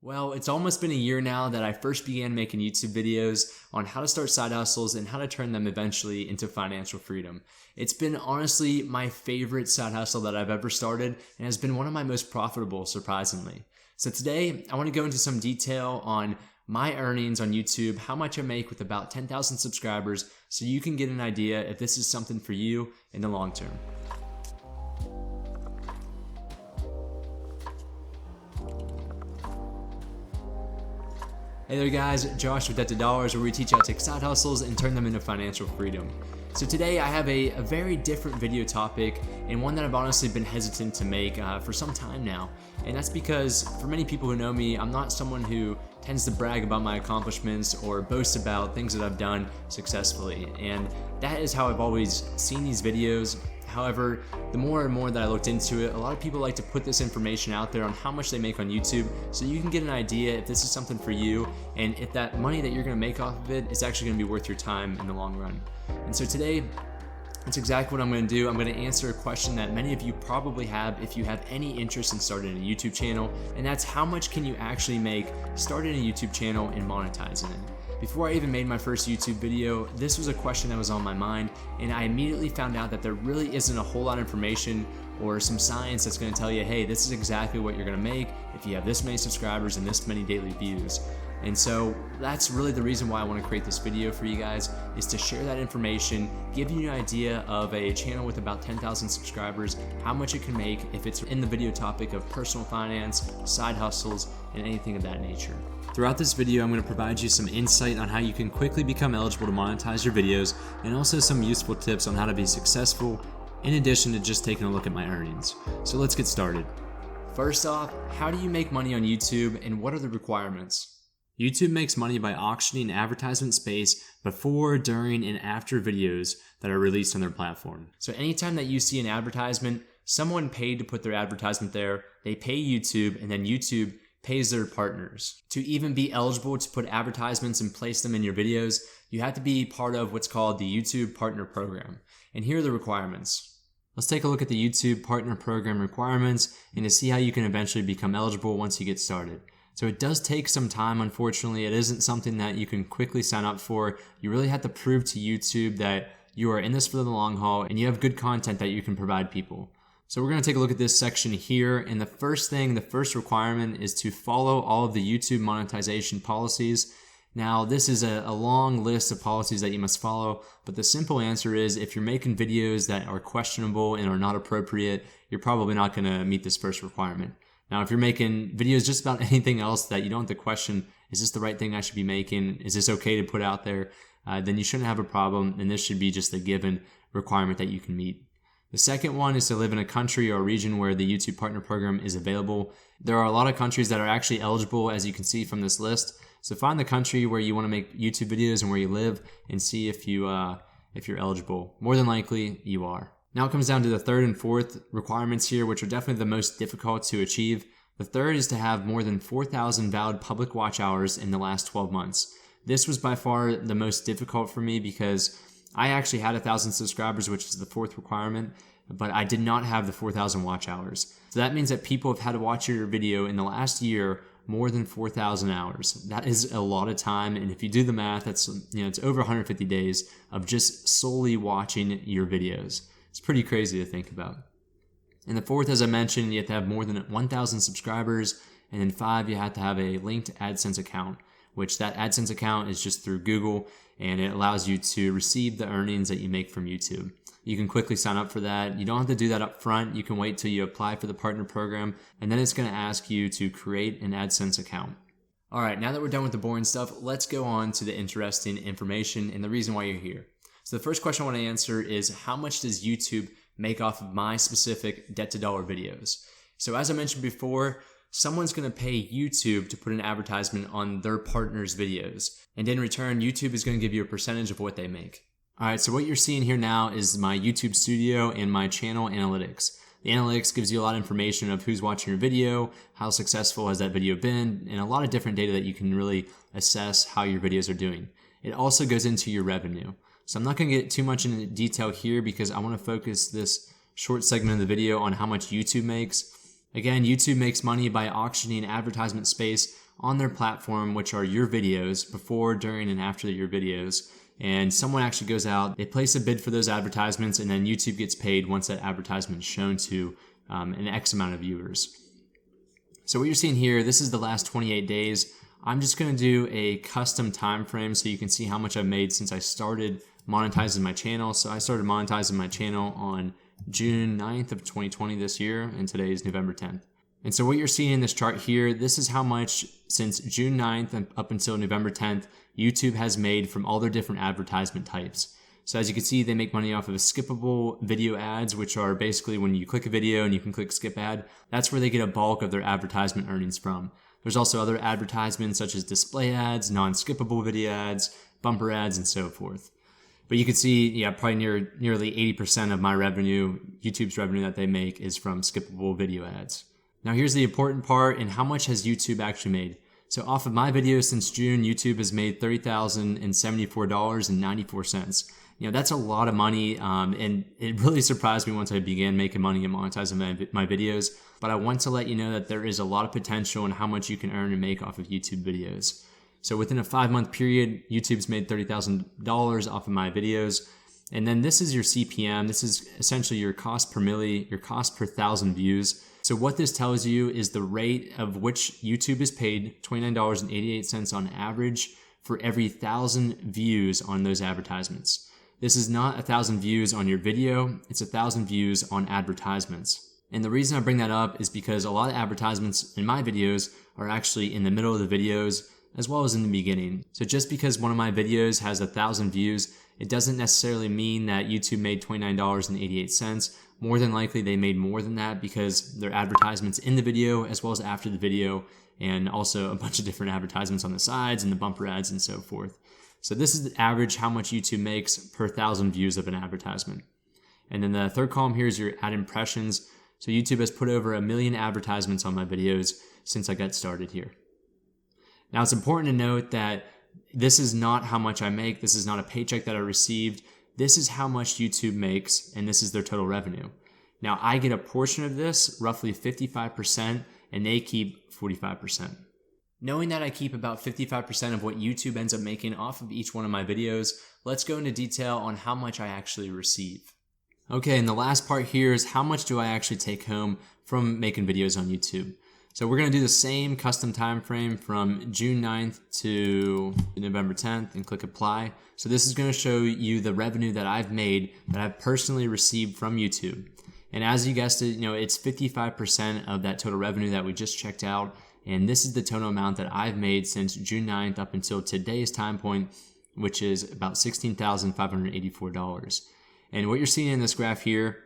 Well, it's almost been a year now that I first began making YouTube videos on how to start side hustles and how to turn them eventually into financial freedom. It's been honestly my favorite side hustle that I've ever started and has been one of my most profitable, surprisingly. So today, I want to go into some detail on my earnings on YouTube, how much I make with about 10,000 subscribers, so you can get an idea if this is something for you in the long term. Hey there guys, Josh with Debt to Dollars, where we teach you how to take side hustles and turn them into financial freedom. So today I have a very different video topic, and one that I've honestly been hesitant to make for some time now. And that's because for many people who know me, I'm not someone who tends to brag about my accomplishments or boast about things that I've done successfully. And that is how I've always seen these videos. However, the more and more that I looked into it, a lot of people like to put this information out there on how much they make on YouTube so you can get an idea if this is something for you and if that money that you're gonna make off of it is actually gonna be worth your time in the long run. And so today, that's exactly what I'm gonna do. I'm gonna answer a question that many of you probably have if you have any interest in starting a YouTube channel, and that's how much can you actually make starting a YouTube channel and monetizing it. Before I even made my first YouTube video, this was a question that was on my mind, and I immediately found out that there really isn't a whole lot of information or some science that's gonna tell you, hey, this is exactly what you're gonna make if you have this many subscribers and this many daily views. And so that's really the reason why I want to create this video for you guys, is to share that information, give you an idea of a channel with about 10,000 subscribers, how much it can make if it's in the video topic of personal finance, side hustles, and anything of that nature. Throughout this video, I'm going to provide you some insight on how you can quickly become eligible to monetize your videos, and also some useful tips on how to be successful, in addition to just taking a look at my earnings. So let's get started. First off, how do you make money on YouTube, and what are the requirements? YouTube makes money by auctioning advertisement space before, during, and after videos that are released on their platform. So anytime that you see an advertisement, someone paid to put their advertisement there, they pay YouTube, and then YouTube pays their partners. To even be eligible to put advertisements and place them in your videos, you have to be part of what's called the YouTube Partner Program. And here are the requirements. Let's take a look at the YouTube Partner Program requirements and to see how you can eventually become eligible once you get started. So it does take some time, unfortunately. It isn't something that you can quickly sign up for. You really have to prove to YouTube that you are in this for the long haul and you have good content that you can provide people. So we're gonna take a look at this section here, and the first requirement is to follow all of the YouTube monetization policies. Now, this is a long list of policies that you must follow, but the simple answer is if you're making videos that are questionable and are not appropriate, you're probably not gonna meet this first requirement. Now, if you're making videos just about anything else that you don't have to question, is this the right thing I should be making? Is this okay to put out there? Then you shouldn't have a problem, and this should be just a given requirement that you can meet. The second one is to live in a country or a region where the YouTube Partner Program is available. There are a lot of countries that are actually eligible, as you can see from this list. So find the country where you want to make YouTube videos and where you live, and see if you're eligible. More than likely, you are. Now it comes down to the third and fourth requirements here, which are definitely the most difficult to achieve. The third is to have more than 4,000 valid public watch hours in the last 12 months. This was by far the most difficult for me because I actually had 1,000 subscribers, which is the fourth requirement, but I did not have the 4,000 watch hours. So that means that people have had to watch your video in the last year more than 4,000 hours. That is a lot of time, and if you do the math, it's over 150 days of just solely watching your videos. It's pretty crazy to think about. And the fourth, as I mentioned, you have to have more than 1,000 subscribers. And then 5, you have to have a linked AdSense account, which that AdSense account is just through Google, and it allows you to receive the earnings that you make from YouTube. You can quickly sign up for that. You don't have to do that up front. You can wait till you apply for the partner program, and then it's going to ask you to create an AdSense account. All right, now that we're done with the boring stuff, let's go on to the interesting information and the reason why you're here. So the first question I want to answer is, how much does YouTube make off of my specific Debt to Dollar videos? So as I mentioned before, someone's going to pay YouTube to put an advertisement on their partner's videos. And in return, YouTube is going to give you a percentage of what they make. All right, so what you're seeing here now is my YouTube studio and my channel analytics. The analytics gives you a lot of information of who's watching your video, how successful has that video been, and a lot of different data that you can really assess how your videos are doing. It also goes into your revenue. So I'm not going to get too much into detail here because I want to focus this short segment of the video on how much YouTube makes. Again, YouTube makes money by auctioning advertisement space on their platform, which are your videos, before, during, and after your videos. And someone actually goes out, they place a bid for those advertisements, and then YouTube gets paid once that advertisement is shown to an X amount of viewers. So what you're seeing here, this is the last 28 days. I'm just gonna do a custom time frame so you can see how much I've made since I started monetizing my channel. So I started monetizing my channel on June 9th of 2020 this year, and today is November 10th. And so what you're seeing in this chart here, this is how much since June 9th and up until November 10th, YouTube has made from all their different advertisement types. So as you can see, they make money off of skippable video ads, which are basically when you click a video and you can click skip ad. That's where they get a bulk of their advertisement earnings from. There's also other advertisements such as display ads, non-skippable video ads, bumper ads, and so forth. But you can see, yeah, probably nearly 80% of my revenue, YouTube's revenue that they make, is from skippable video ads. Now here's the important part, and how much has YouTube actually made? So off of my videos since June, YouTube has made $30,074.94. You know, that's a lot of money, and it really surprised me once I began making money and monetizing my videos. But I want to let you know that there is a lot of potential in how much you can earn and make off of YouTube videos. So within a 5-month period, YouTube's made $30,000 off of my videos. And then this is your CPM. This is essentially your cost per milli, your cost per 1,000 views. So what this tells you is the rate of which YouTube is paid, $29.88 on average for every 1,000 views on those advertisements. This is not 1,000 views on your video, it's 1,000 views on advertisements. And the reason I bring that up is because a lot of advertisements in my videos are actually in the middle of the videos as well as in the beginning. So just because one of my videos has 1,000 views, it doesn't necessarily mean that YouTube made $29.88. More than likely they made more than that because there are advertisements in the video as well as after the video, and also a bunch of different advertisements on the sides and the bumper ads and so forth. So this is the average how much YouTube makes per 1,000 views of an advertisement. And then the third column here is your ad impressions. So YouTube has put over 1 million advertisements on my videos since I got started here. Now it's important to note that this is not how much I make. This is not a paycheck that I received. This is how much YouTube makes, and this is their total revenue. Now I get a portion of this, roughly 55%, and they keep 45%. Knowing that I keep about 55% of what YouTube ends up making off of each one of my videos, let's go into detail on how much I actually receive. Okay, and the last part here is how much do I actually take home from making videos on YouTube. So we're gonna do the same custom time frame from June 9th to November 10th and click apply. So this is gonna show you the revenue that I've made, that I've personally received from YouTube. And as you guessed it, it's 55% of that total revenue that we just checked out. And this is the total amount that I've made since June 9th up until today's time point, which is about $16,584. And what you're seeing in this graph here,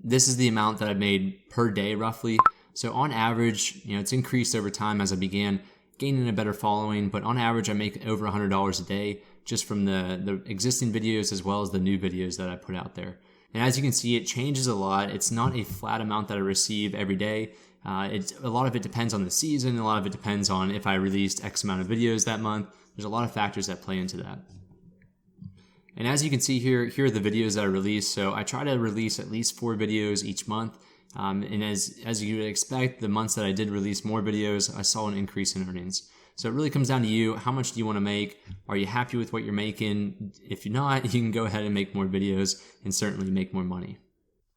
this is the amount that I've made per day roughly. So on average, it's increased over time as I began gaining a better following, but on average I make over $100 a day just from the existing videos as well as the new videos that I put out there. And as you can see, it changes a lot. It's not a flat amount that I receive every day. A lot of it depends on the season. A lot of it depends on if I released X amount of videos that month. There's a lot of factors that play into that. And as you can see here are the videos that I release. So I try to release at least 4 videos each month. And as you would expect, the months that I did release more videos, I saw an increase in earnings. So it really comes down to you. How much do you want to make? Are you happy with what you're making? If you're not, you can go ahead and make more videos and certainly make more money.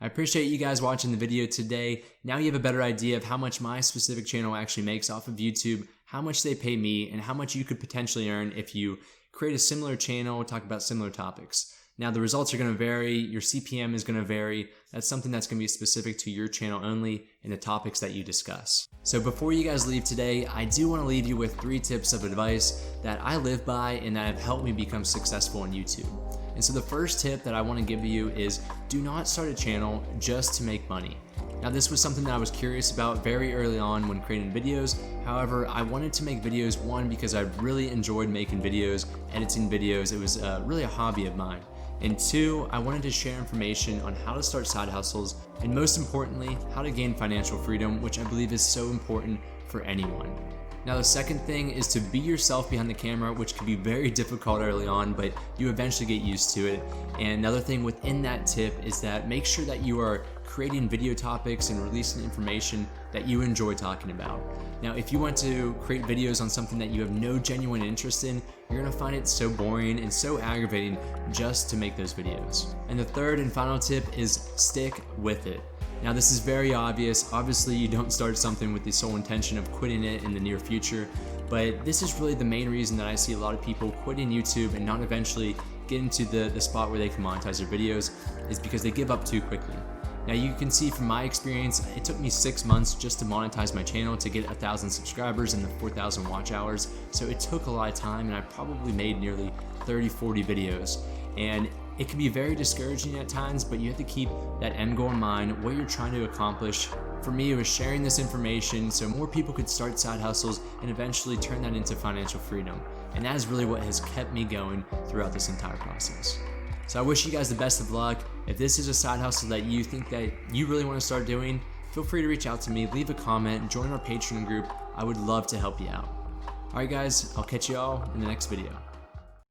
I appreciate you guys watching the video today. Now you have a better idea of how much my specific channel actually makes off of YouTube, how much they pay me, and how much you could potentially earn if you create a similar channel, talk about similar topics. Now the results are going to vary, your CPM is going to vary. That's something that's going to be specific to your channel only and the topics that you discuss. So before you guys leave today, I do want to leave you with 3 tips of advice that I live by and that have helped me become successful on YouTube. And so the first tip that I want to give you is do not start a channel just to make money. Now this was something that I was curious about very early on when creating videos. However, I wanted to make videos, one, because I really enjoyed making videos, editing videos. It was really a hobby of mine. And 2, I wanted to share information on how to start side hustles, and most importantly, how to gain financial freedom, which I believe is so important for anyone. Now the second thing is to be yourself behind the camera, which can be very difficult early on, but you eventually get used to it. And another thing within that tip is that make sure that you are creating video topics and releasing information that you enjoy talking about. Now, if you want to create videos on something that you have no genuine interest in, you're gonna find it so boring and so aggravating just to make those videos. And the third and final tip is stick with it. Now, this is very obvious. Obviously, you don't start something with the sole intention of quitting it in the near future, but this is really the main reason that I see a lot of people quitting YouTube and not eventually get into the spot where they can monetize their videos, is because they give up too quickly. Now, you can see from my experience, it took me 6 months just to monetize my channel to get 1,000 subscribers and the 4,000 watch hours. So it took a lot of time, and I probably made nearly 30, 40 videos. And it can be very discouraging at times, but you have to keep that end goal in mind, what you're trying to accomplish. For me, it was sharing this information so more people could start side hustles and eventually turn that into financial freedom. And that is really what has kept me going throughout this entire process. So I wish you guys the best of luck. If this is a side hustle that you think that you really want to start doing, feel free to reach out to me, leave a comment, join our Patreon group. I would love to help you out. All right, guys, I'll catch you all in the next video.